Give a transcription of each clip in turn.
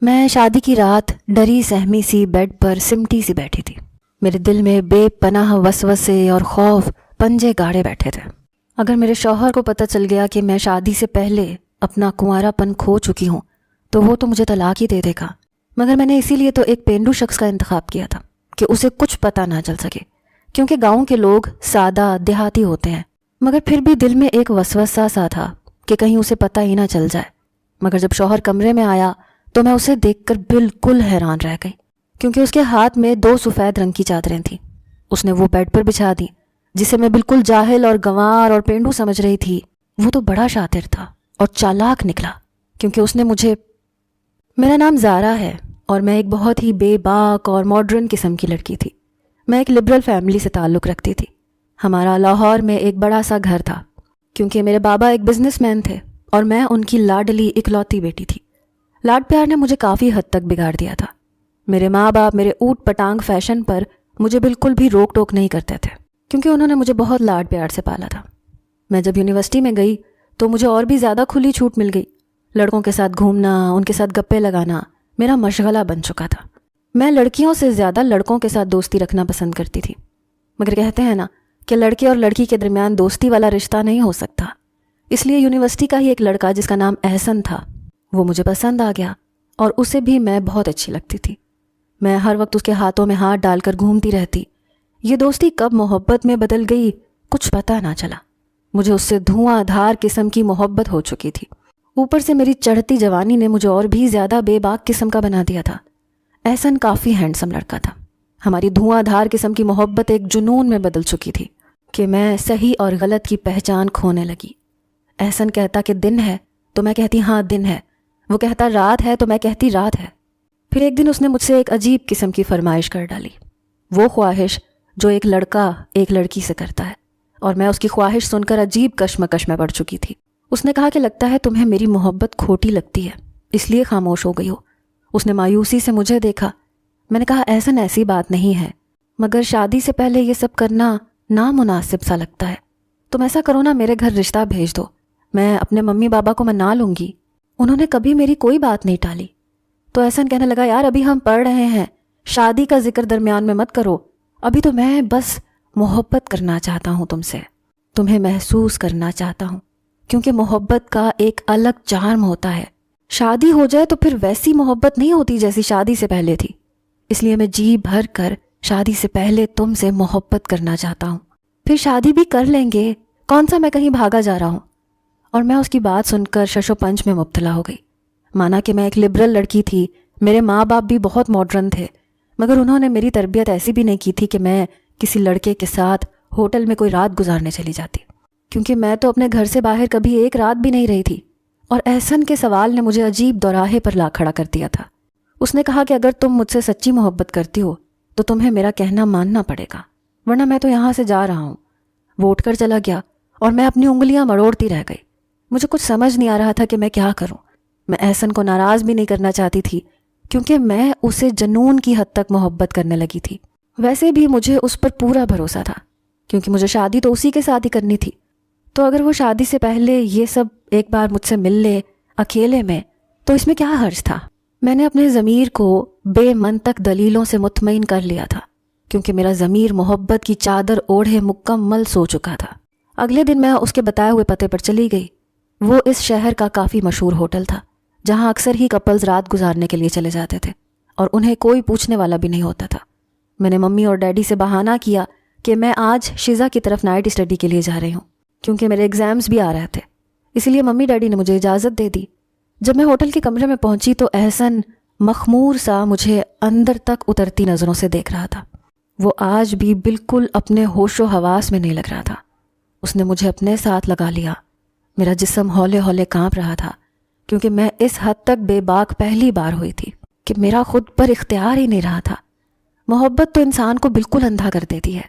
میں شادی کی رات ڈری سہمی سی بیڈ پر سمٹی سی بیٹھی تھی۔ میرے دل میں بے پناہ وسوسے اور خوف پنجے گاڑے بیٹھے تھے۔ اگر میرے شوہر کو پتہ چل گیا کہ میں شادی سے پہلے اپنا کنوارا پن کھو چکی ہوں تو وہ تو مجھے طلاق ہی دے دے گا، مگر میں نے اسی لیے تو ایک پینڈو شخص کا انتخاب کیا تھا کہ اسے کچھ پتہ نہ چل سکے، کیونکہ گاؤں کے لوگ سادہ دیہاتی ہوتے ہیں۔ مگر پھر بھی دل میں ایک وسوسہ سا تھا کہ کہیں اسے پتہ ہی نہ چل جائے۔ مگر جب شوہر کمرے میں آیا تو میں اسے دیکھ کر بالکل حیران رہ گئی، کیونکہ اس کے ہاتھ میں 2 سفید رنگ کی چادریں تھیں۔ اس نے وہ بیڈ پر بچھا دی، جسے میں بالکل جاہل اور گنوار اور پینڈو سمجھ رہی تھی۔ وہ تو بڑا شاطر تھا اور چالاک نکلا، کیونکہ اس نے میرا نام زارا ہے اور میں ایک بہت ہی بے باک اور ماڈرن قسم کی لڑکی تھی۔ میں ایک لبرل فیملی سے تعلق رکھتی تھی۔ ہمارا لاہور میں ایک بڑا سا گھر تھا، کیونکہ میرے بابا ایک بزنس مین تھے اور میں ان کی لاڈلی اکلوتی بیٹی تھی۔ لاڈ پیار نے مجھے کافی حد تک بگاڑ دیا تھا۔ میرے ماں باپ میرے اوٹ پٹانگ فیشن پر مجھے بالکل بھی روک ٹوک نہیں کرتے تھے، کیونکہ انہوں نے مجھے بہت لاڈ پیار سے پالا تھا۔ میں جب یونیورسٹی میں گئی تو مجھے اور بھی زیادہ کھلی چھوٹ مل گئی۔ لڑکوں کے ساتھ گھومنا، ان کے ساتھ گپے لگانا میرا مشغلہ بن چکا تھا۔ میں لڑکیوں سے زیادہ لڑکوں کے ساتھ دوستی رکھنا پسند کرتی تھی، مگر کہتے ہیں نا کہ لڑکے اور لڑکی کے درمیان دوستی والا رشتہ نہیں ہو سکتا۔ اس لیے یونیورسٹی کا ہی ایک لڑکا جس کا نام احسن تھا، وہ مجھے پسند آ گیا اور اسے بھی میں بہت اچھی لگتی تھی۔ میں ہر وقت اس کے ہاتھوں میں ہاتھ ڈال کر گھومتی رہتی۔ یہ دوستی کب محبت میں بدل گئی کچھ پتہ نہ چلا۔ مجھے اس سے دھواں دھار قسم کی محبت ہو چکی تھی۔ اوپر سے میری چڑھتی جوانی نے مجھے اور بھی زیادہ بے باک قسم کا بنا دیا تھا۔ احسن کافی ہینڈسم لڑکا تھا۔ ہماری دھواں دھار قسم کی محبت ایک جنون میں بدل چکی تھی کہ میں صحیح اور غلط کی پہچان کھونے لگی۔ احسن کہتا کہ دن ہے تو میں کہتی ہاں دن ہے، وہ کہتا رات ہے تو میں کہتی رات ہے۔ پھر ایک دن اس نے مجھ سے ایک عجیب قسم کی فرمائش کر ڈالی، وہ خواہش جو ایک لڑکا ایک لڑکی سے کرتا ہے، اور میں اس کی خواہش سن کر عجیب کشمکش میں پڑ چکی تھی۔ اس نے کہا کہ لگتا ہے تمہیں میری محبت کھوٹی لگتی ہے، اس لیے خاموش ہو گئی ہو۔ اس نے مایوسی سے مجھے دیکھا۔ میں نے کہا احسن ایسی بات نہیں ہے، مگر شادی سے پہلے یہ سب کرنا نامناسب سا لگتا ہے۔ تم ایسا کرو نا، میرے گھر رشتہ بھیج دو، میں اپنے ممی بابا کو منا لوں گی، انہوں نے کبھی میری کوئی بات نہیں ٹالی۔ تو احسن کہنے لگا یار ابھی ہم پڑھ رہے ہیں، شادی کا ذکر درمیان میں مت کرو، ابھی تو میں بس محبت کرنا چاہتا ہوں تم سے، تمہیں محسوس کرنا چاہتا ہوں، کیونکہ محبت کا ایک الگ چارم ہوتا ہے۔ شادی ہو جائے تو پھر ویسی محبت نہیں ہوتی جیسی شادی سے پہلے تھی، اس لیے میں جی بھر کر شادی سے پہلے تم سے محبت کرنا چاہتا ہوں، پھر شادی بھی کر لیں گے، کون سا میں کہیں بھاگا جا رہا ہوں۔ اور میں اس کی بات سن کر شش و پنج میں مبتلا ہو گئی۔ مانا کہ میں ایک لبرل لڑکی تھی، میرے ماں باپ بھی بہت ماڈرن تھے، مگر انہوں نے میری تربیت ایسی بھی نہیں کی تھی کہ میں کسی لڑکے کے ساتھ ہوٹل میں کوئی رات گزارنے چلی جاتی، کیونکہ میں تو اپنے گھر سے باہر کبھی ایک رات بھی نہیں رہی تھی۔ اور احسن کے سوال نے مجھے عجیب دوراہے پر لا کھڑا کر دیا تھا۔ اس نے کہا کہ اگر تم مجھ سے سچی محبت کرتی ہو تو تمہیں میرا کہنا ماننا پڑے گا، ورنہ میں تو یہاں سے جا رہا ہوں۔ وہ اٹھ کر چلا گیا اور میں اپنی انگلیاں مروڑتی رہ گئی۔ مجھے کچھ سمجھ نہیں آ رہا تھا کہ میں کیا کروں۔ میں احسن کو ناراض بھی نہیں کرنا چاہتی تھی، کیونکہ میں اسے جنون کی حد تک محبت کرنے لگی تھی۔ ویسے بھی مجھے اس پر پورا بھروسہ تھا، کیونکہ مجھے شادی تو اسی کے ساتھ ہی کرنی تھی۔ تو اگر وہ شادی سے پہلے یہ سب ایک بار مجھ سے مل لے اکیلے میں تو اس میں کیا حرج تھا۔ میں نے اپنے ضمیر کو بے منطق دلیلوں سے مطمئن کر لیا تھا، کیونکہ میرا ضمیر محبت کی چادر اوڑھے مکمل سو چکا تھا۔ اگلے دن میں اس کے بتائے ہوئے پتے پر چلی گئی۔ وہ اس شہر کا کافی مشہور ہوٹل تھا، جہاں اکثر ہی کپلز رات گزارنے کے لیے چلے جاتے تھے، اور انہیں کوئی پوچھنے والا بھی نہیں ہوتا تھا۔ میں نے ممی اور ڈیڈی سے بہانہ کیا کہ میں آج شیزا کی طرف نائٹ اسٹڈی کے لیے جا رہی ہوں، کیونکہ میرے ایگزامز بھی آ رہے تھے، اس لیے ممی ڈیڈی نے مجھے اجازت دے دی۔ جب میں ہوٹل کے کمرے میں پہنچی تو احسن مخمور سا مجھے اندر تک اترتی نظروں سے دیکھ رہا تھا۔ وہ آج بھی بالکل اپنے ہوش و حواس میں نہیں لگ رہا تھا۔ اس نے مجھے اپنے ساتھ لگا لیا۔ میرا جسم ہولے ہولے کانپ رہا تھا، کیونکہ میں اس حد تک بے باک پہلی بار ہوئی تھی کہ میرا خود پر اختیار ہی نہیں رہا تھا۔ محبت تو انسان کو بالکل اندھا کر دیتی ہے۔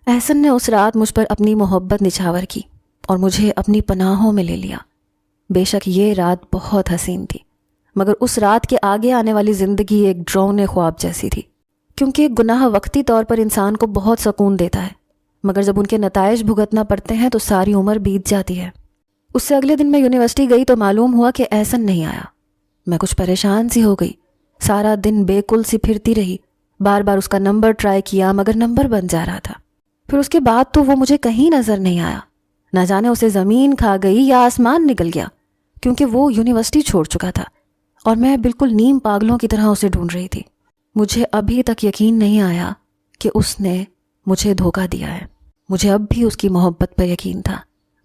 احسن نے اس رات مجھ پر اپنی محبت نچھاور کی اور مجھے اپنی پناہوں میں لے لیا۔ بے شک یہ رات بہت حسین تھی، مگر اس رات کے آگے آنے والی زندگی ایک ڈراؤنے خواب جیسی تھی، کیونکہ گناہ وقتی طور پر انسان کو بہت سکون دیتا ہے، مگر جب ان کے نتائج بھگتنا پڑتے ہیں تو ساری عمر بیت جاتی ہے۔ اس سے اگلے دن میں یونیورسٹی گئی تو معلوم ہوا کہ احسن نہیں آیا۔ میں کچھ پریشان سی ہو گئی سارا دن بالکل سی پھرتی رہی، بار بار اس کا نمبر ٹرائی کیا مگر نمبر بن جا رہا تھا۔ پھر اس کے بعد تو وہ مجھے کہیں نظر نہیں آیا، نہ جانے اسے زمین کھا گئی یا آسمان نکل گیا، کیونکہ وہ یونیورسٹی چھوڑ چکا تھا اور میں بالکل نیم پاگلوں کی طرح اسے ڈھونڈ رہی تھی۔ مجھے ابھی تک یقین نہیں آیا کہ اس نے مجھے دھوکہ دیا ہے۔ مجھے اب بھی اس کی محبت پر یقین تھا،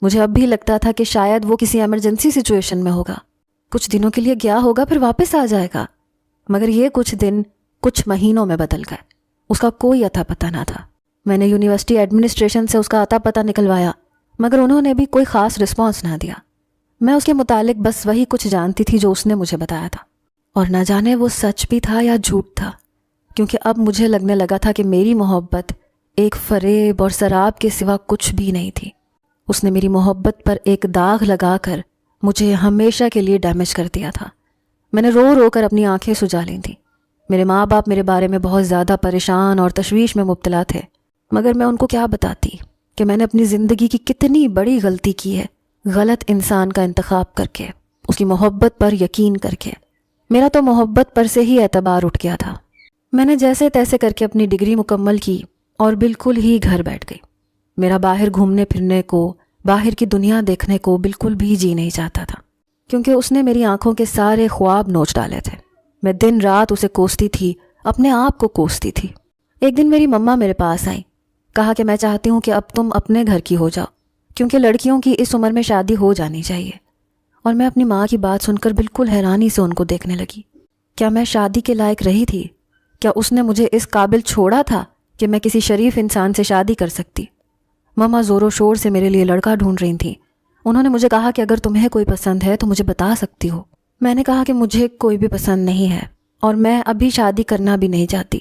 مجھے اب بھی لگتا تھا کہ شاید وہ کسی ایمرجنسی سچویشن میں ہوگا، کچھ دنوں کے لیے گیا ہوگا پھر واپس آ جائے گا، مگر یہ کچھ دن کچھ مہینوں میں بدل گئے۔ اس کا کوئی اتا پتہ نہ تھا۔ میں نے یونیورسٹی ایڈمنسٹریشن سے اس کا اتا پتہ نکلوایا مگر انہوں نے بھی کوئی خاص رسپانس نہ دیا۔ میں اس کے متعلق بس وہی کچھ جانتی تھی جو اس نے مجھے بتایا تھا، اور نہ جانے وہ سچ بھی تھا یا جھوٹ تھا، کیونکہ اب مجھے لگنے لگا تھا کہ میری محبت ایک فریب اور سراب کے سوا کچھ بھی نہیں تھی۔ اس نے میری محبت پر ایک داغ لگا کر مجھے ہمیشہ کے لیے ڈیمیج کر دیا تھا۔ میں نے رو رو کر اپنی آنکھیں سجا لی تھیں۔ میرے ماں باپ میرے بارے میں بہت زیادہ پریشان اور تشویش میں مبتلا تھے، مگر میں ان کو کیا بتاتی کہ میں نے اپنی زندگی کی کتنی بڑی غلطی کی ہے، غلط انسان کا انتخاب کر کے، اس کی محبت پر یقین کر کے۔ میرا تو محبت پر سے ہی اعتبار اٹھ گیا تھا۔ میں نے جیسے تیسے کر کے اپنی ڈگری مکمل کی اور بالکل ہی گھر بیٹھ گئی۔ میرا باہر گھومنے پھرنے کو، باہر کی دنیا دیکھنے کو بالکل بھی جی نہیں چاہتا تھا، کیونکہ اس نے میری آنکھوں کے سارے خواب نوچ ڈالے تھے۔ میں دن رات اسے کوستی تھی، اپنے آپ کو کوستی تھی۔ ایک دن میری مما میرے پاس آئیں، کہا کہ میں چاہتی ہوں کہ اب تم اپنے گھر کی ہو جاؤ، کیونکہ لڑکیوں کی اس عمر میں شادی ہو جانی چاہیے۔ اور میں اپنی ماں کی بات سن کر بالکل حیرانی سے ان کو دیکھنے لگی۔ کیا میں شادی کے لائق رہی تھی؟ کیا اس نے مجھے اس قابل چھوڑا تھا کہ میں کسی شریف انسان سے شادی کر سکتی؟ مما زور و شور سے میرے لیے لڑکا ڈھونڈ رہی تھیں۔ انہوں نے مجھے کہا کہ اگر تمہیں کوئی پسند ہے تو مجھے بتا سکتی ہو۔ میں نے کہا کہ مجھے کوئی بھی پسند نہیں ہے اور میں ابھی شادی کرنا بھی نہیں چاہتی،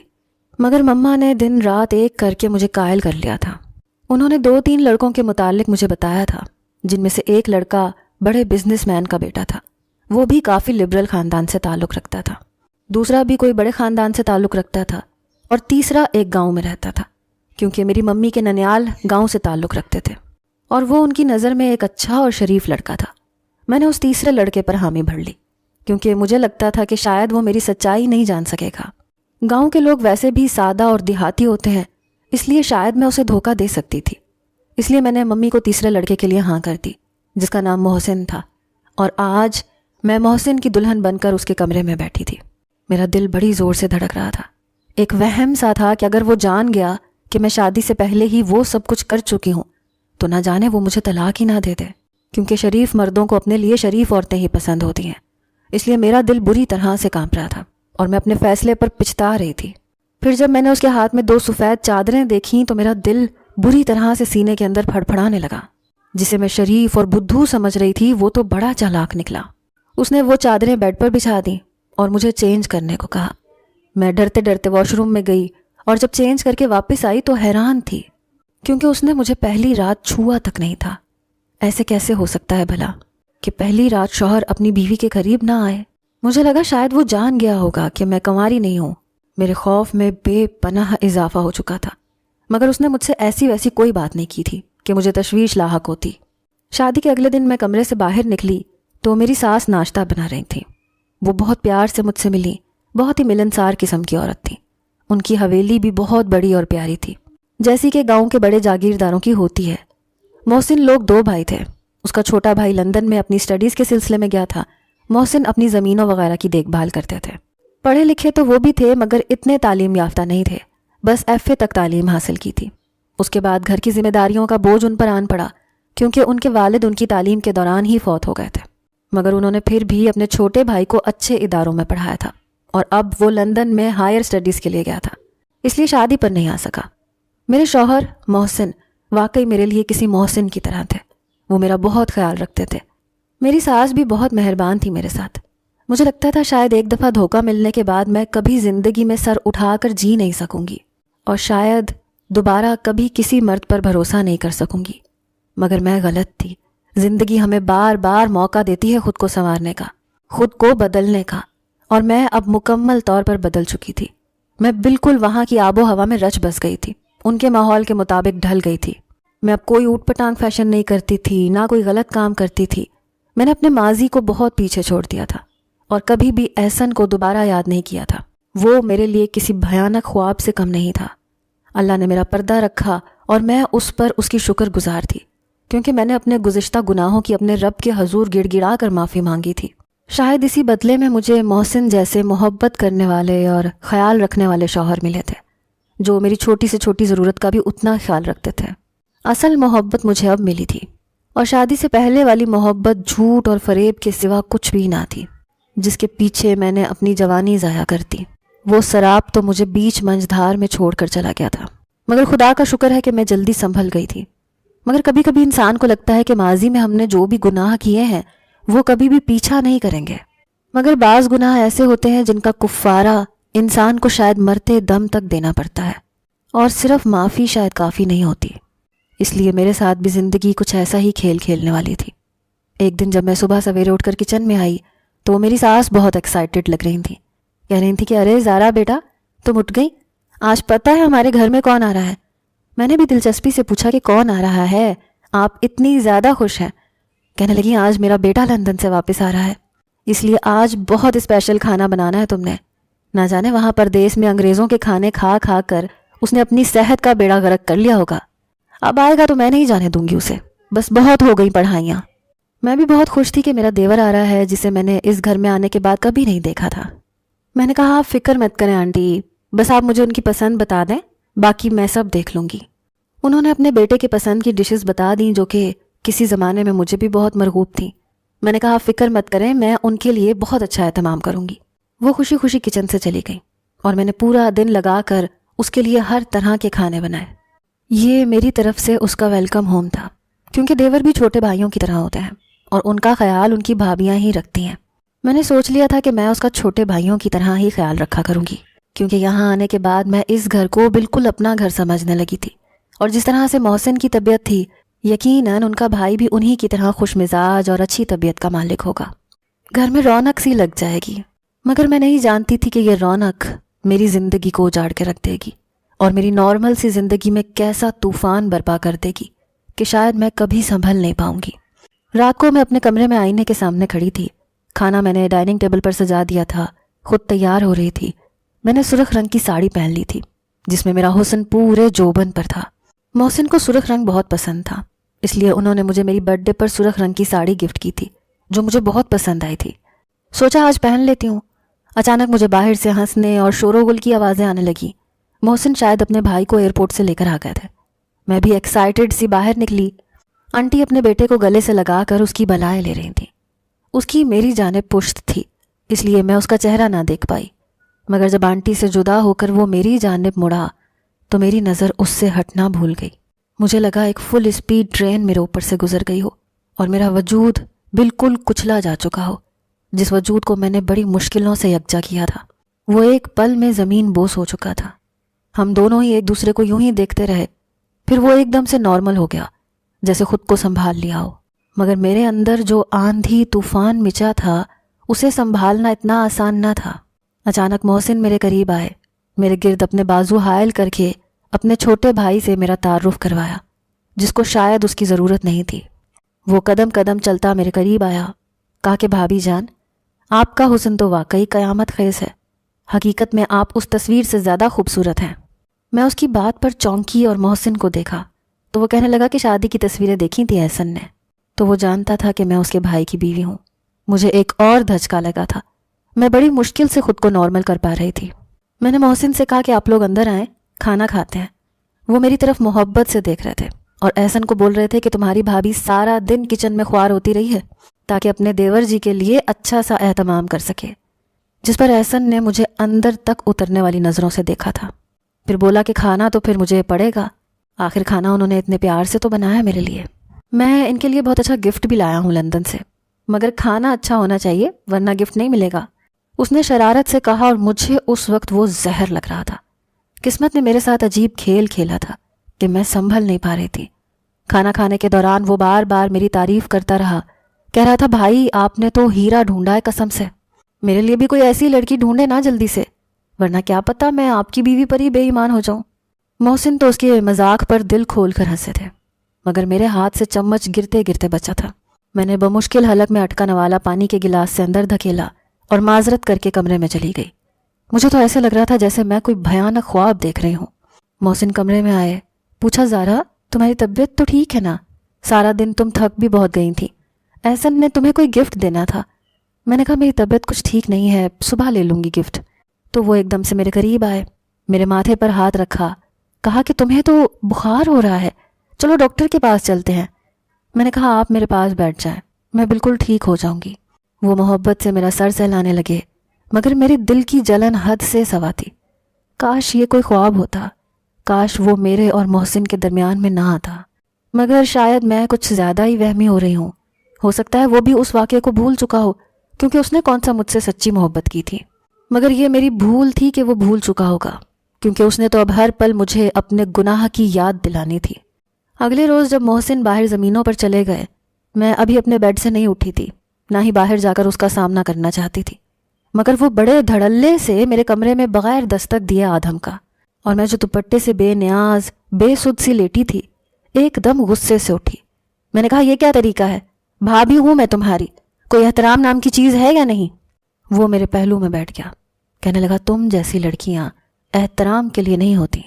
مگر مما نے دن رات ایک کر کے مجھے قائل کر لیا تھا۔ انہوں نے 2-3 لڑکوں کے متعلق مجھے بتایا تھا، جن میں سے ایک لڑکا بڑے بزنس مین کا بیٹا تھا، وہ بھی کافی لبرل خاندان سے تعلق رکھتا تھا، دوسرا بھی کوئی بڑے خاندان سے تعلق رکھتا تھا، اور تیسرا ایک گاؤں میں رہتا تھا، کیونکہ میری ممی کے ننیال گاؤں سے تعلق رکھتے تھے، اور وہ ان کی نظر میں ایک اچھا اور شریف لڑکا تھا۔ میں نے اس تیسرے لڑکے پر حامی بھر لی، کیونکہ مجھے لگتا تھا کہ شاید وہ میری سچائی نہیں جان سکے گا۔ گاؤں کے لوگ ویسے بھی سادہ اور دیہاتی ہوتے ہیں، اس لیے شاید میں اسے دھوکہ دے سکتی تھی۔ اس لیے میں نے ممی کو تیسرے لڑکے کے لیے ہاں کر دی، جس کا نام محسن تھا، اور آج میں محسن کی دلہن بن کر اس کے کمرے میں بیٹھی تھی۔ میرا دل بڑی زور سے دھڑک رہا تھا۔ ایک وہم سا تھا کہ اگر وہ جان گیا کہ میں شادی سے پہلے ہی وہ سب کچھ کر چکی ہوں تو نہ جانے وہ مجھے طلاق ہی نہ دے دے، کیونکہ شریف مردوں کو اپنے لیے شریف عورتیں ہی پسند ہوتی ہیں۔ اس لیے میرا دل بری طرح سے کانپ رہا تھا اور میں اپنے فیصلے پر پچھتا رہی تھی۔ پھر جب میں نے اس کے ہاتھ میں 2 سفید چادریں دیکھیں تو میرا دل بری طرح سے سینے کے اندر پھڑپھڑانے لگا۔ جسے میں شریف اور بدھو سمجھ رہی تھی وہ تو بڑا چالاک نکلا۔ اس نے وہ چادریں بیڈ پر بچھا دیں اور مجھے چینج کرنے کو کہا۔ میں ڈرتے ڈرتے واش روم میں گئی اور جب چینج کر کے واپس آئی تو حیران تھی، کیونکہ اس نے مجھے پہلی رات چھوا تک نہیں تھا۔ ایسے کیسے ہو سکتا ہے بھلا کہ پہلی رات شوہر اپنی بیوی کے قریب نہ آئے؟ مجھے لگا شاید وہ جان گیا ہوگا کہ میں کنواری نہیں ہوں۔ میرے خوف میں بے پناہ اضافہ ہو چکا تھا، مگر اس نے مجھ سے ایسی ویسی کوئی بات نہیں کی تھی کہ مجھے تشویش لاحق ہوتی۔ شادی کے اگلے دن میں کمرے سے باہر نکلی تو میری ساس ناشتہ بنا رہی تھیں۔ وہ بہت پیار سے مجھ سے ملی، بہت ہی ملنسار قسم کی عورت تھی۔ ان کی حویلی بھی بہت بڑی اور پیاری تھی، جیسی کہ گاؤں کے بڑے جاگیرداروں کی ہوتی ہے۔ محسن لوگ 2 بھائی تھے۔ اس کا چھوٹا بھائی لندن میں اپنی سٹڈیز کے سلسلے میں گیا تھا، محسن اپنی زمینوں وغیرہ کی دیکھ بھال کرتے تھے۔ پڑھے لکھے تو وہ بھی تھے مگر اتنے تعلیم یافتہ نہیں تھے، بس FA تک تعلیم حاصل کی تھی۔ اس کے بعد گھر کی ذمہ داریوں کا بوجھ ان پر آن پڑا، کیونکہ ان کے والد ان کی تعلیم کے دوران ہی فوت ہو گئے تھے، مگر انہوں نے پھر بھی اپنے چھوٹے بھائی کو اچھے اداروں میں پڑھایا تھا، اور اب وہ لندن میں ہائر سٹڈیز کے لیے گیا تھا، اس لیے شادی پر نہیں آ سکا۔ میرے شوہر محسن واقعی میرے لیے کسی محسن کی طرح تھے، وہ میرا بہت خیال رکھتے تھے۔ میری ساس بھی بہت مہربان تھی میرے ساتھ۔ مجھے لگتا تھا شاید ایک دفعہ دھوکہ ملنے کے بعد میں کبھی زندگی میں سر اٹھا کر جی نہیں سکوں گی، اور شاید دوبارہ کبھی کسی مرد پر بھروسہ نہیں کر سکوں گی، مگر میں غلط تھی۔ زندگی ہمیں بار بار موقع دیتی ہے خود کو سنوارنے کا، خود کو بدلنے کا، اور میں اب مکمل طور پر بدل چکی تھی۔ میں بالکل وہاں کی آب و ہوا میں رچ بس گئی تھی، ان کے ماحول کے مطابق ڈھل گئی تھی۔ میں اب کوئی اوٹ پٹانگ فیشن نہیں کرتی تھی، نہ کوئی غلط کام کرتی تھی۔ میں نے اپنے ماضی کو بہت پیچھے چھوڑ دیا تھا اور کبھی بھی احسن کو دوبارہ یاد نہیں کیا تھا۔ وہ میرے لیے کسی بھیانک خواب سے کم نہیں تھا۔ اللہ نے میرا پردہ رکھا اور میں اس پر اس کی شکر گزار تھی، کیونکہ میں نے اپنے گزشتہ گناہوں کی اپنے رب کے حضور گڑ گڑا کر معافی مانگی تھی۔ شاید اسی بدلے میں مجھے محسن جیسے محبت کرنے والے اور خیال رکھنے والے شوہر ملے تھے، جو میری چھوٹی سے چھوٹی ضرورت کا بھی اتنا خیال رکھتے تھے۔ اصل محبت مجھے اب ملی تھی، اور شادی سے پہلے والی محبت جھوٹ اور فریب کے سوا کچھ بھی نہ تھی، جس کے پیچھے میں نے اپنی جوانی ضائع کر دی۔ وہ سراب تو مجھے بیچ منجھدار میں چھوڑ کر چلا گیا تھا، مگر خدا کا شکر ہے کہ میں جلدی سنبھل گئی تھی۔ مگر کبھی کبھی انسان کو لگتا ہے کہ ماضی میں ہم نے جو بھی گناہ کیے ہیں وہ کبھی بھی پیچھا نہیں کریں گے، مگر بعض گناہ ایسے ہوتے ہیں جن کا کفارہ انسان کو شاید مرتے دم تک دینا پڑتا ہے، اور صرف معافی شاید کافی نہیں ہوتی۔ اس لیے میرے ساتھ بھی زندگی کچھ ایسا ہی کھیل کھیلنے والی تھی۔ ایک دن جب میں صبح سویرے اٹھ کر کچن میں آئی تو میری ساس بہت ایکسائٹڈ لگ رہی تھی، کہہ رہی تھی کہ ارے زارا بیٹا تم اٹھ گئی، آج پتہ ہے ہمارے گھر میں کون آ رہا ہے؟ میں نے بھی دلچسپی سے پوچھا کہ کون آ رہا ہے، آپ اتنی زیادہ خوش ہیں؟ کہنے لگی آج میرا بیٹا لندن سے واپس آ رہا ہے، اس لیے آج بہت اسپیشل کھانا بنانا ہے تم نے۔ نہ جانے وہاں پردیس میں انگریزوں کے کھانے کھا کھا کر اس نے اپنی صحت کا بیڑا غرق کر لیا ہوگا، اب آئے گا تو میں نہیں جانے دوں گی اسے، بس بہت ہو گئی پڑھائیاں۔ میں بھی بہت خوش تھی کہ میرا دیور آ رہا ہے جسے میں نے اس گھر میں آنے کے بعد کبھی نہیں دیکھا تھا۔ میں نے کہا آپ فکر مت کریں آنٹی، بس آپ مجھے ان کی پسند بتا دیں، باقی میں سب دیکھ لوں گی۔ انہوں نے اپنے بیٹے کے پسند کی ڈشز بتا دیں جو کہ کسی زمانے میں مجھے بھی بہت مرغوب تھیں۔ میں نے کہا فکر مت کریں، میں ان کے لیے بہت اچھا اہتمام کروں گی۔ وہ خوشی خوشی کچن سے چلی گئی اور میں نے پورا دن لگا کر اس کے لیے ہر طرح کے کھانے بنائے۔ یہ میری طرف سے اس کا ویلکم ہوم تھا، کیونکہ دیور بھی چھوٹے بھائیوں کی طرح ہوتے ہیں اور ان کا خیال ان کی بھابیاں ہی رکھتی ہیں۔ میں نے سوچ لیا تھا کہ میں اس کا چھوٹے بھائیوں کی طرح ہی خیال رکھا کروں گی، کیونکہ یہاں آنے کے بعد میں اس گھر کو بالکل اپنا گھر سمجھنے لگی تھی، اور جس طرح سے محسن کی طبیعت تھی یقیناً ان کا بھائی بھی انہی کی طرح خوش مزاج اور اچھی طبیعت کا مالک ہوگا۔ گھر میں رونق سی لگ جائے گی، مگر میں نہیں جانتی تھی کہ یہ رونق میری زندگی کو اجاڑ کے رکھ دے گی اور میری نارمل سی زندگی میں کیسا طوفان برپا کر دے گی کہ شاید میں کبھی سنبھل نہیں پاؤں گی۔ رات کو میں اپنے کمرے میں آئینے کے سامنے کھڑی تھی، کھانا میں نے ڈائننگ ٹیبل پر سجا دیا تھا، خود تیار ہو رہی تھی۔ میں نے سرخ رنگ کی ساڑی پہن لی تھی جس میں میرا حسن پورے جوبن پر تھا۔ محسن کو سرخ رنگ بہت پسند تھا، اس لیے انہوں نے مجھے میری برتھ ڈے پر سرخ رنگ کی ساڑی گفٹ کی تھی جو مجھے بہت پسند آئی تھی۔ سوچا آج پہن لیتی ہوں۔ اچانک مجھے باہر سے ہنسنے اور شور و غل کی آوازیں آنے لگیں۔ محسن شاید اپنے بھائی کو ایئرپورٹ سے لے کر آ گئے تھے۔ میں بھی ایکسائٹڈ سی باہر نکلی۔ آنٹی اپنے بیٹے کو گلے سے لگا کر اس کی بلائیں لے رہی تھیں۔ اس کی میری جانب پشت تھی، اس لیے میں اس کا چہرہ نہ دیکھ پائی، مگر جب آنٹی سے جدا ہو کر وہ میری جانب مڑا تو میری نظر اس سے ہٹنا بھول گئی۔ مجھے لگا ایک فل اسپیڈ ٹرین میرے اوپر سے گزر گئی ہو اور میرا وجود بالکل کچلا جا چکا ہو۔ جس وجود کو میں نے بڑی مشکلوں سے یکجا کیا تھا وہ ایک پل میں زمین بوس ہو چکا تھا۔ ہم دونوں ہی ایک دوسرے کو یوں ہی دیکھتے رہے، پھر وہ ایک دم سے نارمل ہو گیا، جیسے خود کو سنبھال لیا ہو، مگر میرے اندر جو آندھی طوفان مچا تھا اسے سنبھالنا اتنا آسان نہ تھا۔ اچانک محسن میرے قریب آئے، میرے گرد اپنے بازو حائل کر کے اپنے چھوٹے بھائی سے میرا تعارف کروایا، جس کو شاید اس کی ضرورت نہیں تھی۔ وہ قدم قدم چلتا میرے قریب آیا، کہا کہ بھابھی جان، آپ کا حسن تو واقعی قیامت خیز ہے، حقیقت میں آپ اس تصویر سے زیادہ خوبصورت ہیں۔ میں اس کی بات پر چونکی اور محسن کو دیکھا تو وہ کہنے لگا کہ شادی کی تصویریں دیکھی تھی احسن نے، تو وہ جانتا تھا کہ میں اس کے بھائی کی بیوی ہوں۔ مجھے ایک اور دھچکا لگا تھا، میں بڑی مشکل سے خود کو نارمل کر پا رہی تھی۔ میں نے محسن سے کہا کہ آپ لوگ اندر آئیں، کھانا کھاتے ہیں۔ وہ میری طرف محبت سے دیکھ رہے تھے اور احسن کو بول رہے تھے کہ تمہاری بھابھی سارا دن کچن میں خوار ہوتی رہی ہے تاکہ اپنے دیور جی کے لیے اچھا سا اہتمام کر سکے، جس پر احسن نے مجھے اندر تک اترنے والی نظروں سے دیکھا تھا۔ پھر بولا کہ کھانا تو پھر مجھے پڑے گا، آخر کھانا انہوں نے اتنے پیار سے تو بنایا میرے لیے۔ میں ان کے لیے بہت اچھا گفٹ بھی لایا ہوں لندن سے، مگر کھانا اچھا ہونا چاہیے ورنہ گفٹ نہیں ملے گا، اس نے شرارت سے کہا، اور مجھے اس وقت وہ زہر لگ رہا تھا۔ قسمت نے میرے ساتھ عجیب کھیل کھیلا تھا کہ میں سنبھل نہیں پا رہی تھی۔ کھانا کھانے کے دوران وہ بار بار میری تعریف کرتا رہا، کہہ رہا تھا بھائی آپ نے تو ہیرا ڈھونڈا ہے قسم سے، میرے لیے بھی کوئی ایسی لڑکی ڈھونڈے نا جلدی سے، ورنہ کیا پتا میں آپ کی بیوی پر ہی بے ایمان ہو جاؤں۔ محسن تو اس کے مذاق پر دل کھول کر ہنسے تھے، مگر میرے ہاتھ سے چمچ گرتے گرتے بچا تھا۔ میں نے بمشکل حلق میں اٹکا نوالا پانی کے گلاس سے اندر دھکیلا اور معذرت کر کے کمرے میں چلی گئی۔ مجھے تو ایسے لگ رہا تھا جیسے میں کوئی بھیانک خواب دیکھ رہی ہوں۔ محسن کمرے میں آئے، پوچھا زارا تمہاری طبیعت تو ٹھیک ہے نا؟ سارا دن تم تھک بھی بہت گئی تھی، احسن نے تمہیں کوئی گفٹ دینا تھا۔ میں نے کہا میری طبیعت کچھ ٹھیک نہیں ہے، صبح لے لوں گی گفٹ۔ تو وہ ایک دم سے میرے قریب آئے، میرے ماتھے پر ہاتھ رکھا، کہا کہ تمہیں تو بخار ہو رہا ہے، چلو ڈاکٹر کے پاس چلتے ہیں۔ میں نے کہا آپ میرے پاس بیٹھ جائیں، میں بالکل ٹھیک ہو جاؤں گی۔ وہ محبت سے میرا سر سہلانے لگے، مگر میرے دل کی جلن حد سے سوا تھی۔ کاش یہ کوئی خواب ہوتا، کاش وہ میرے اور محسن کے درمیان میں نہ آتا، مگر شاید میں کچھ زیادہ ہی وہمی ہو رہی ہوں۔ ہو سکتا ہے وہ بھی اس واقعے کو بھول چکا ہو، کیونکہ اس نے کون سا مجھ سے سچی محبت کی تھی، مگر یہ میری بھول تھی کہ وہ بھول چکا ہوگا، کیونکہ اس نے تو اب ہر پل مجھے اپنے گناہ کی یاد دلانی تھی۔ اگلے روز جب محسن باہر زمینوں پر چلے گئے، میں ابھی اپنے بیڈ سے نہیں اٹھی تھی، نہ ہی باہر جا کر اس کا سامنا کرنا چاہتی تھی، مگر وہ بڑے دھڑلے سے میرے کمرے میں بغیر دستک دیے آدم کا، اور میں جو دوپٹے سے بے نیاز بے سد سی لیٹی تھی ایک دم غصے سے اٹھی۔ میں نے کہا یہ کیا طریقہ ہے؟ بھابھی ہوں میں تمہاری، کوئی احترام نام کی چیز ہے یا نہیں؟ وہ میرے پہلو میں بیٹھ گیا، کہنے لگا تم جیسی لڑکیاں احترام کے لیے نہیں ہوتی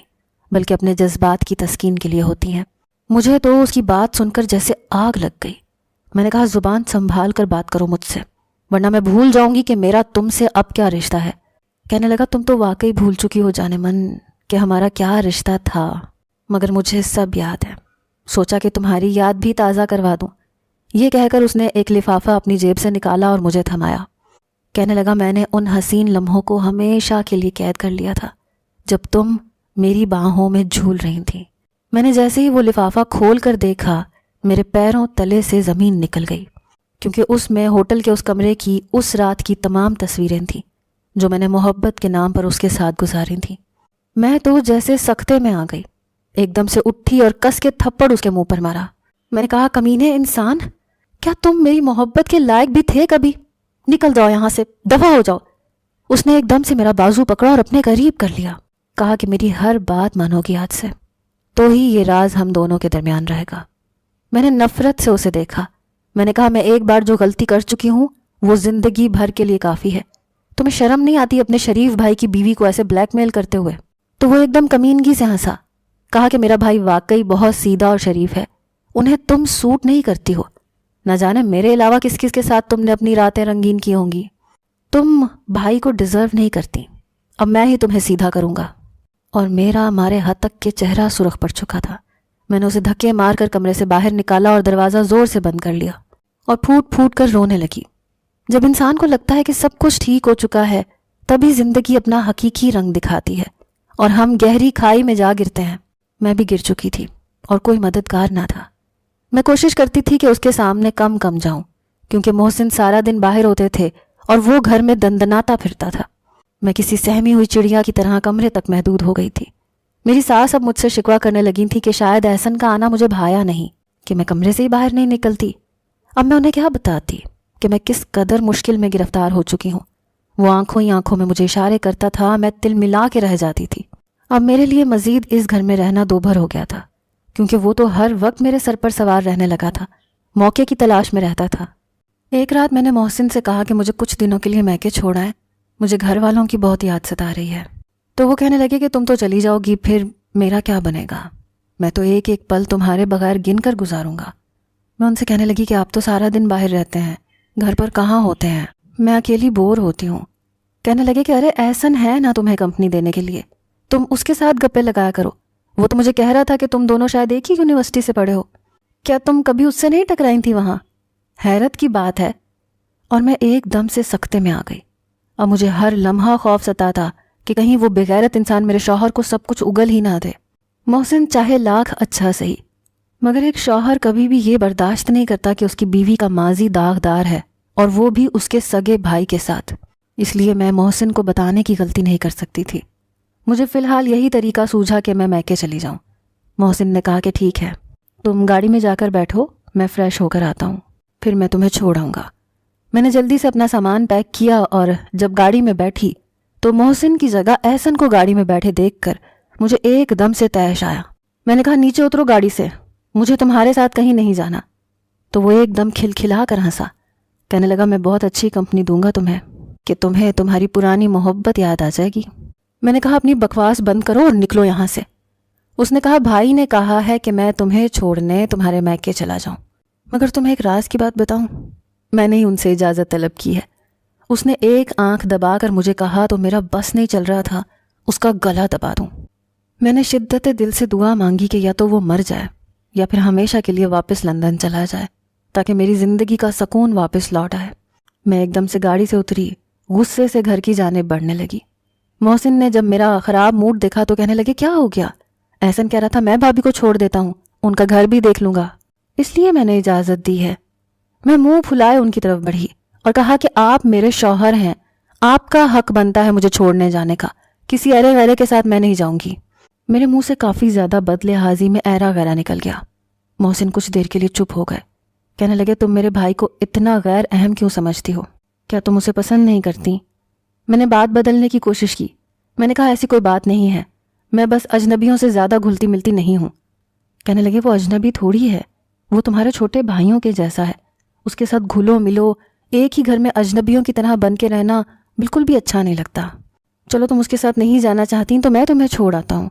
بلکہ اپنے جذبات کی تسکین کے لیے ہوتی ہیں۔ مجھے تو اس کی بات سن کر جیسے آگ لگ گئی۔ میں نے کہا زبان سنبھال کر بات کرو مجھ سے، ورنہ میں بھول جاؤں گی کہ میرا تم سے اب کیا رشتہ ہے۔ کہنے لگا تم تو واقعی بھول چکی ہو جانے من کہ ہمارا کیا رشتہ تھا، مگر مجھے سب یاد ہے، سوچا کہ تمہاری یاد بھی تازہ کروا دوں۔ یہ کہہ کر اس نے ایک لفافہ اپنی جیب سے نکالا اور مجھے تھمایا۔ کہنے لگا میں نے ان حسین لمحوں کو ہمیشہ کے لیے قید کر لیا تھا جب تم میری باہوں میں جھول رہی تھی۔ میں نے جیسے ہی وہ لفافہ کھول کر دیکھا، میرے پیروں تلے سے زمین نکل گئی، کیونکہ اس میں ہوٹل کے اس کمرے کی اس رات کی تمام تصویریں تھیں جو میں نے محبت کے نام پر اس کے ساتھ گزاری تھیں۔ میں تو جیسے سکتے میں آ گئی، ایک دم سے اٹھی اور کس کے تھپڑ اس کے منہ پر مارا۔ میں نے کہا کمینے انسان، کیا تم میری محبت کے لائق بھی تھے کبھی؟ نکل جاؤ یہاں سے، دفع ہو جاؤ۔ اس نے ایک دم سے میرا بازو پکڑا اور اپنے قریب کر لیا، کہا کہ میری ہر بات مانو گی آج سے، تو ہی یہ راز ہم دونوں کے درمیان رہے گا۔ میں نے نفرت سے اسے دیکھا۔ میں نے کہا میں ایک بار جو غلطی کر چکی ہوں وہ زندگی بھر کے لیے کافی ہے، تمہیں شرم نہیں آتی اپنے شریف بھائی کی بیوی کو ایسے بلیک میل کرتے ہوئے؟ تو وہ ایک دم کمینگی سے ہنسا، کہا کہ میرا بھائی واقعی بہت سیدھا اور شریف ہے، انہیں تم سوٹ نہیں کرتی ہو، نہ جانے میرے علاوہ کس کس کے ساتھ تم نے اپنی راتیں رنگین کی ہوں گی۔ تم بھائی کو ڈیزرو نہیں کرتی، اب میں ہی تمہیں سیدھا کروں گا۔ اور میرا مارے حد تک کے چہرہ سرخ پڑ چکا تھا۔ میں نے اسے دھکے مار کر کمرے سے باہر نکالا اور دروازہ زور سے بند کر لیا اور پھوٹ پھوٹ کر رونے لگی۔ جب انسان کو لگتا ہے کہ سب کچھ ٹھیک ہو چکا ہے تبھی زندگی اپنا حقیقی رنگ دکھاتی ہے اور ہم گہری کھائی میں جا گرتے ہیں۔ میں بھی گر چکی تھی اور کوئی مددگار نہ تھا۔ میں کوشش کرتی تھی کہ اس کے سامنے کم جاؤں، کیونکہ محسن سارا دن باہر ہوتے تھے اور وہ گھر میں دندناتا پھرتا تھا۔ میں کسی سہمی ہوئی چڑیا کی طرح کمرے تک محدود ہو گئی تھی۔ میری ساس اب مجھ سے شکوہ کرنے لگی تھی کہ شاید احسن کا آنا مجھے بھایا نہیں، کہ میں کمرے سے ہی باہر نہیں نکلتی۔ اب میں انہیں کیا بتاتی کہ میں کس قدر مشکل میں گرفتار ہو چکی ہوں۔ وہ آنکھوں ہی آنکھوں میں مجھے اشارے کرتا تھا، میں تل ملا کے رہ جاتی تھی۔ اب میرے لیے مزید اس گھر میں رہنا دوبھر ہو گیا تھا، کیونکہ وہ تو ہر وقت میرے سر پر سوار رہنے لگا تھا، موقع کی تلاش میں رہتا تھا۔ ایک رات میں نے محسن سے کہا کہ مجھے کچھ دنوں کے لیے میکے چھوڑائیں، مجھے گھر والوں کی بہت یاد ستا رہی ہے۔ تو وہ کہنے لگے کہ تم تو چلی جاؤ گی، پھر میرا کیا بنے گا؟ میں تو ایک ایک پل تمہارے بغیر گن کر گزاروں گا۔ میں ان سے کہنے لگی کہ آپ تو سارا دن باہر رہتے ہیں، گھر پر کہاں ہوتے ہیں، میں اکیلی بور ہوتی ہوں۔ کہنے لگے کہ ارے احسن ہے نا تمہیں کمپنی دینے کے لیے، تم اس کے ساتھ گپے لگایا کرو، وہ تو مجھے کہہ رہا تھا کہ تم دونوں شاید ایک ہی یونیورسٹی سے پڑھے ہو، کیا تم کبھی اس سے نہیں ٹکرائی تھی وہاں؟ حیرت کی بات ہے۔ اور میں ایک دم سے سکتے میں آ گئی۔ اب مجھے ہر لمحہ خوف ستا تھا کہ کہیں وہ بغیرت انسان میرے شوہر کو سب کچھ اگل ہی نہ دے۔ محسن چاہے لاکھ اچھا صحیح، مگر ایک شوہر کبھی بھی یہ برداشت نہیں کرتا کہ اس کی بیوی کا ماضی داغدار ہے، اور وہ بھی اس کے سگے بھائی کے ساتھ۔ اس لیے میں محسن کو بتانے کی غلطی نہیں کر سکتی تھی۔ مجھے فی الحال یہی طریقہ سوجھا کہ میں میکے چلی جاؤں۔ محسن نے کہا کہ ٹھیک ہے، تم گاڑی میں جا کر بیٹھو، میں فریش ہو کر آتا ہوں، پھر میں تمہیں چھوڑ آؤں گا۔ میں نے جلدی سے اپنا سامان پیک کیا اور جب گاڑی میں بیٹھی تو محسن کی جگہ احسن کو گاڑی میں بیٹھے دیکھ کر مجھے ایک دم سے طیش آیا۔ میں نے کہا نیچے اترو گاڑی سے، مجھے تمہارے ساتھ کہیں نہیں جانا۔ تو وہ ایک دم کھلکھلا کر ہنسا، کہنے لگا میں بہت اچھی کمپنی دوں گا تمہیں۔ کہ تمہیں تمہاری پرانی محبت یاد آ جائے گی۔ میں نے کہا اپنی بکواس بند کرو اور نکلو یہاں سے۔ اس نے کہا بھائی نے کہا ہے کہ میں تمہیں چھوڑنے تمہارے میکے چلا جاؤں، مگر تمہیں ایک راز کی بات بتاؤں۔ میں نے ہی ان سے اجازت طلب کی ہے۔ اس نے ایک آنکھ دبا کر مجھے کہا تو میرا بس نہیں چل رہا تھا اس کا گلا دبا دوں۔ میں نے شدت دل سے دعا مانگی کہ یا تو وہ مر جائے یا پھر ہمیشہ کے لیے واپس لندن چلا جائے تاکہ میری زندگی کا سکون واپس لوٹ آئے۔ میں ایک دم سے گاڑی سے اتری، غصے سے گھر کی جانب بڑھنے لگی۔ محسن نے جب میرا خراب موڈ دیکھا تو کہنے لگے کیا ہو گیا؟ احسن کہہ رہا تھا میں بھابھی کو چھوڑ دیتا ہوں، ان کا گھر بھی دیکھ لوں گا، اس لیے میں نے اجازت دی ہے۔ میں منہ پھلائے ان کی طرف بڑھی اور کہا کہ آپ میرے شوہر ہیں، آپ کا حق بنتا ہے مجھے چھوڑنے جانے کا، کسی ایرے غیرے کے ساتھ میں نہیں جاؤں گی۔ میرے منہ سے کافی زیادہ بدلحاظی میں ایرا غیرہ نکل گیا۔ محسن کچھ دیر کے لیے چپ ہو گئے، کہنے لگے تم میرے بھائی کو اتنا غیر اہم کیوں سمجھتی ہو؟ کیا تم اسے پسند نہیں کرتی؟ میں نے بات بدلنے کی کوشش کی۔ میں نے کہا ایسی کوئی بات نہیں ہے، میں بس اجنبیوں سے زیادہ گھلتی ملتی نہیں ہوں۔ کہنے لگے وہ اجنبی تھوڑی ہے، وہ تمہارے چھوٹے بھائیوں کے جیسا ہے، اس کے ساتھ گھلو ملو، ایک ہی گھر میں اجنبیوں کی طرح بن کے رہنا بالکل بھی اچھا نہیں لگتا۔ چلو تم اس کے ساتھ نہیں جانا چاہتی تو میں تمہیں چھوڑ آتا ہوں۔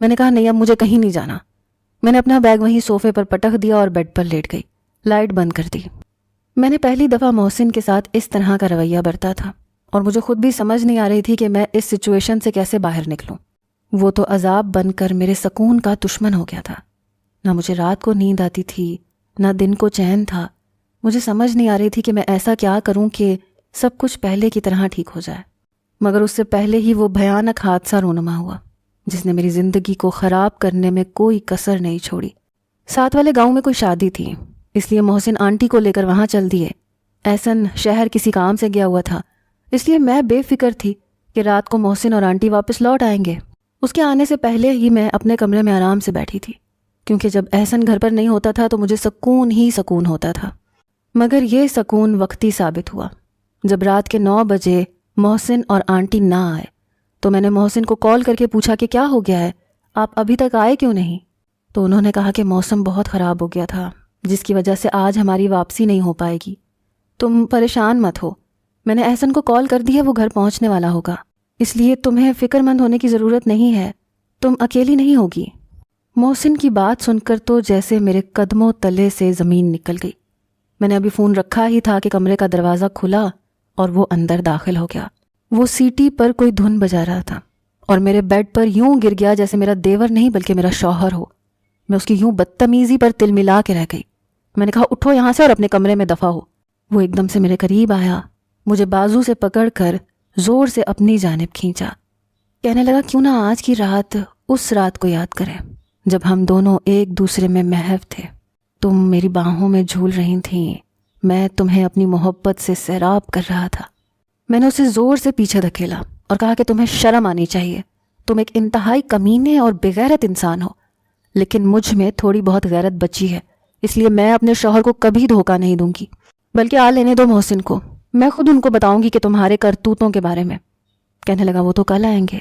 میں نے کہا نہیں اب مجھے کہیں نہیں جانا۔ میں نے اپنا بیگ وہیں صوفے پر پٹک دیا اور بیڈ پر لیٹ گئی، لائٹ بند کر دی۔ میں نے پہلی دفعہ محسن کے ساتھ اس طرح کا رویہ برتا تھا اور مجھے خود بھی سمجھ نہیں آ رہی تھی کہ میں اس سچویشن سے کیسے باہر نکلوں۔ وہ تو عذاب بن کر میرے سکون کا دشمن ہو گیا تھا۔ نہ مجھے رات کو نیند آتی تھی، نہ دن کو چین تھا۔ مجھے سمجھ نہیں آ رہی تھی کہ میں ایسا کیا کروں کہ سب کچھ پہلے کی طرح ٹھیک ہو جائے، مگر اس سے پہلے ہی وہ بھیانک حادثہ رونما ہوا جس نے میری زندگی کو خراب کرنے میں کوئی کسر نہیں چھوڑی۔ ساتھ والے گاؤں میں کوئی شادی تھی، اس لیے محسن آنٹی کو لے کر وہاں چل دیے۔ احسن شہر کسی کام سے گیا ہوا تھا، اس لیے میں بے فکر تھی کہ رات کو محسن اور آنٹی واپس لوٹ آئیں گے۔ اس کے آنے سے پہلے ہی میں اپنے کمرے میں آرام سے بیٹھی تھی، کیونکہ جب احسن گھر پر نہیں ہوتا تھا تو مجھے سکون ہی سکون ہوتا تھا۔ مگر یہ سکون وقتی ثابت ہوا۔ جب رات کے 9 بجے محسن اور آنٹی نہ آئے تو میں نے محسن کو کال کر کے پوچھا کہ کیا ہو گیا ہے، آپ ابھی تک آئے کیوں نہیں؟ تو انہوں نے کہا کہ موسم بہت خراب ہو گیا تھا جس کی وجہ سے آج ہماری واپسی نہیں ہو پائے گی، تم پریشان مت ہو، میں نے احسن کو کال کر دی ہے، وہ گھر پہنچنے والا ہوگا، اس لیے تمہیں فکر مند ہونے کی ضرورت نہیں ہے، تم اکیلی نہیں ہوگی۔ محسن کی بات سن کر تو جیسے میرے قدموں تلے سے زمین نکل گئی۔ میں نے ابھی فون رکھا ہی تھا کہ کمرے کا دروازہ کھلا اور وہ اندر داخل ہو گیا۔ وہ سیٹی پر کوئی دھن بجا رہا تھا اور میرے بیڈ پر یوں گر گیا جیسے میرا دیور نہیں بلکہ میرا شوہر ہو۔ میں اس کی یوں بدتمیزی پر تل ملا کے رہ گئی۔ میں نے کہا اٹھو یہاں سے اور اپنے کمرے میں دفع ہو۔ وہ ایک دم سے میرے قریب آیا، مجھے بازو سے پکڑ کر زور سے اپنی جانب کھینچا، کہنے لگا کیوں نہ آج کی رات اس رات کو یاد کریں جب ہم دونوں ایک دوسرے میں محو تھے، تم میری باہوں میں جھول رہی تھیں، میں تمہیں اپنی محبت سے سیراب کر رہا تھا۔ میں نے اسے زور سے پیچھے دھکیلا اور کہا کہ تمہیں شرم آنی چاہیے، تم ایک انتہائی کمینے اور بغیرت انسان ہو، لیکن مجھ میں تھوڑی بہت غیرت بچی ہے، اس لیے میں اپنے شوہر کو کبھی دھوکہ نہیں دوں گی، بلکہ آ لینے دو محسن کو، میں خود ان کو بتاؤں گی کہ تمہارے کرتوتوں کے بارے میں۔ کہنے لگا وہ تو کل آئیں گے،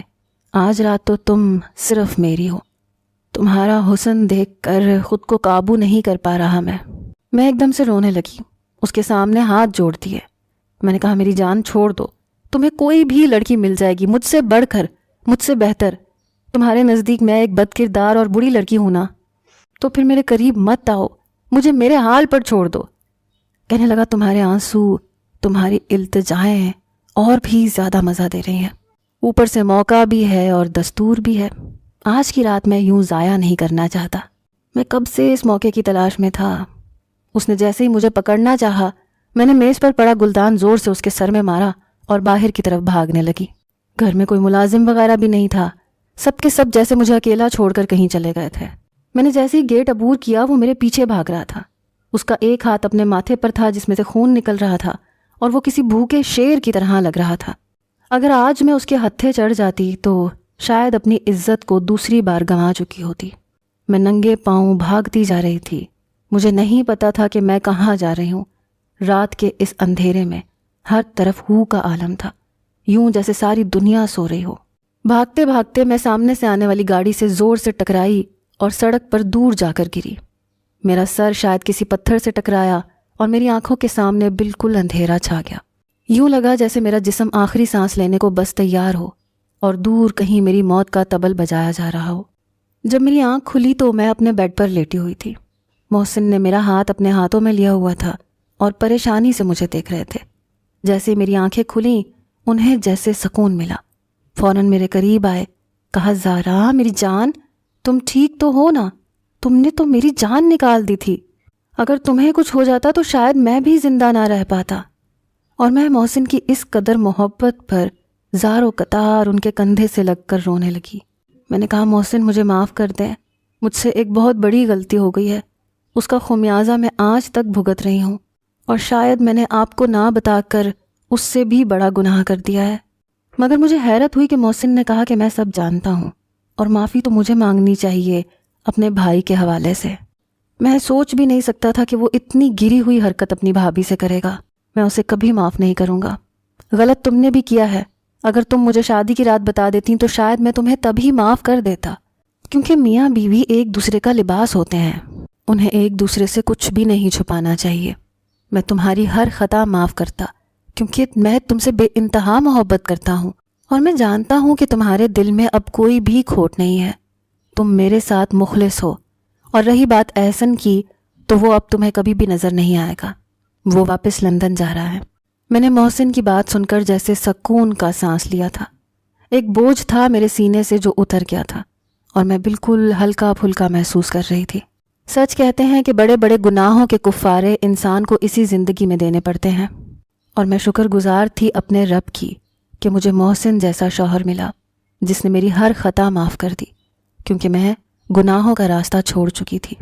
آج رات تو تم صرف میری ہو، تمہارا حسن دیکھ کر خود کو قابو نہیں کر پا رہا میں ایک دم سے رونے لگی، اس کے سامنے ہاتھ جوڑ دیے۔ میں نے کہا میری جان چھوڑ دو، تمہیں کوئی بھی لڑکی مل جائے گی مجھ سے بڑھ کر، مجھ سے بہتر، تمہارے نزدیک میں ایک بد کردار اور بری لڑکی ہوں نا، تو پھر میرے قریب مت آؤ، مجھے میرے حال پر چھوڑ دو۔ کہنے لگا تمہارے آنسو، تمہاری التجائیں اور بھی زیادہ مزہ دے رہی ہیں، اوپر سے موقع بھی ہے اور دستور بھی ہے، آج کی رات میں یوں ضائع نہیں کرنا چاہتا، میں کب سے اس موقع کی تلاش میں تھا۔ اس نے جیسے ہی مجھے پکڑنا چاہا، میں نے میز پر پڑا گلدان زور سے اس کے سر میں مارا اور باہر کی طرف بھاگنے لگی۔ گھر میں کوئی ملازم وغیرہ بھی نہیں تھا، سب کے سب جیسے مجھے اکیلا چھوڑ کر کہیں چلے گئے تھے۔ میں نے جیسے ہی گیٹ عبور کیا وہ میرے پیچھے بھاگ رہا تھا، اس کا ایک ہاتھ اپنے ماتھے پر تھا جس میں سے خون نکل رہا تھا اور وہ کسی بھوکے شیر کی طرح لگ رہا تھا۔ اگر آج میں اس کے ہتھے چڑھ جاتی تو شاید اپنی عزت کو دوسری بار گنوا چکی ہوتی۔ میں ننگے پاؤں بھاگتی جا رہی تھی، مجھے نہیں پتا تھا کہ میں کہاں جا رہی ہوں۔ رات کے اس اندھیرے میں ہر طرف ہو کا عالم تھا، یوں جیسے ساری دنیا سو رہی ہو۔ بھاگتے بھاگتے میں سامنے سے آنے والی گاڑی سے زور سے ٹکرائی اور سڑک پر دور جا کر گری۔ میرا سر شاید کسی پتھر سے ٹکرایا اور میری آنکھوں کے سامنے بالکل اندھیرا چھا گیا۔ یوں لگا جیسے میرا جسم آخری سانس لینے کو بس تیار ہو اور دور کہیں میری موت کا طبل بجایا جا رہا ہو۔ جب میری آنکھ کھلی تو میں اپنے بیڈ پر لیٹی ہوئی تھی۔ محسن نے میرا ہاتھ اپنے ہاتھوں میں لیا ہوا تھا اور پریشانی سے مجھے دیکھ رہے تھے۔ جیسے میری آنکھیں کھلیں انہیں جیسے سکون ملا۔ فوراً میرے قریب آئے، کہا زہرا میری جان، تم ٹھیک تو ہو نا؟ تم نے تو میری جان نکال دی تھی، اگر تمہیں کچھ ہو جاتا تو شاید میں بھی زندہ نہ رہ پاتا۔ اور میں محسن کی اس قدر محبت پر زار و قطار ان کے کندھے سے لگ کر رونے لگی۔ میں نے کہا محسن مجھے معاف کر دیں، مجھ سے ایک بہت بڑی غلطی ہو گئی ہے، اس کا خمیازہ میں آج تک بھگت رہی ہوں، اور شاید میں نے آپ کو نہ بتا کر اس سے بھی بڑا گناہ کر دیا ہے۔ مگر مجھے حیرت ہوئی کہ محسن نے کہا کہ میں سب جانتا ہوں اور معافی تو مجھے مانگنی چاہیے اپنے بھائی کے حوالے سے۔ میں سوچ بھی نہیں سکتا تھا کہ وہ اتنی گری ہوئی حرکت اپنی بھابھی سے کرے گا۔ میں اسے کبھی معاف نہیں کروں گا۔ غلط تم نے بھی کیا ہے، اگر تم مجھے شادی کی رات بتا دیتی تو شاید میں تمہیں تبھی معاف کر دیتا، کیونکہ میاں بیوی ایک دوسرے کا لباس ہوتے ہیں، انہیں ایک دوسرے سے کچھ بھی نہیں چھپانا چاہیے۔ میں تمہاری ہر خطا معاف کرتا، کیونکہ میں تم سے بے انتہا محبت کرتا ہوں، اور میں جانتا ہوں کہ تمہارے دل میں اب کوئی بھی کھوٹ نہیں ہے، تم میرے ساتھ مخلص ہو۔ اور رہی بات احسن کی تو وہ اب تمہیں کبھی بھی نظر نہیں آئے گا، وہ واپس لندن جا رہا ہے۔ میں نے محسن کی بات سن کر جیسے سکون کا سانس لیا تھا۔ ایک بوجھ تھا میرے سینے سے جو اتر گیا تھا، اور میں بالکل ہلکا پھلکا محسوس کر رہی تھی۔ سچ کہتے ہیں کہ بڑے بڑے گناہوں کے کفارے انسان کو اسی زندگی میں دینے پڑتے ہیں، اور میں شکر گزار تھی اپنے رب کی کہ مجھے محسن جیسا شوہر ملا جس نے میری ہر خطا معاف کر دی، کیونکہ میں گناہوں کا راستہ چھوڑ چکی تھی۔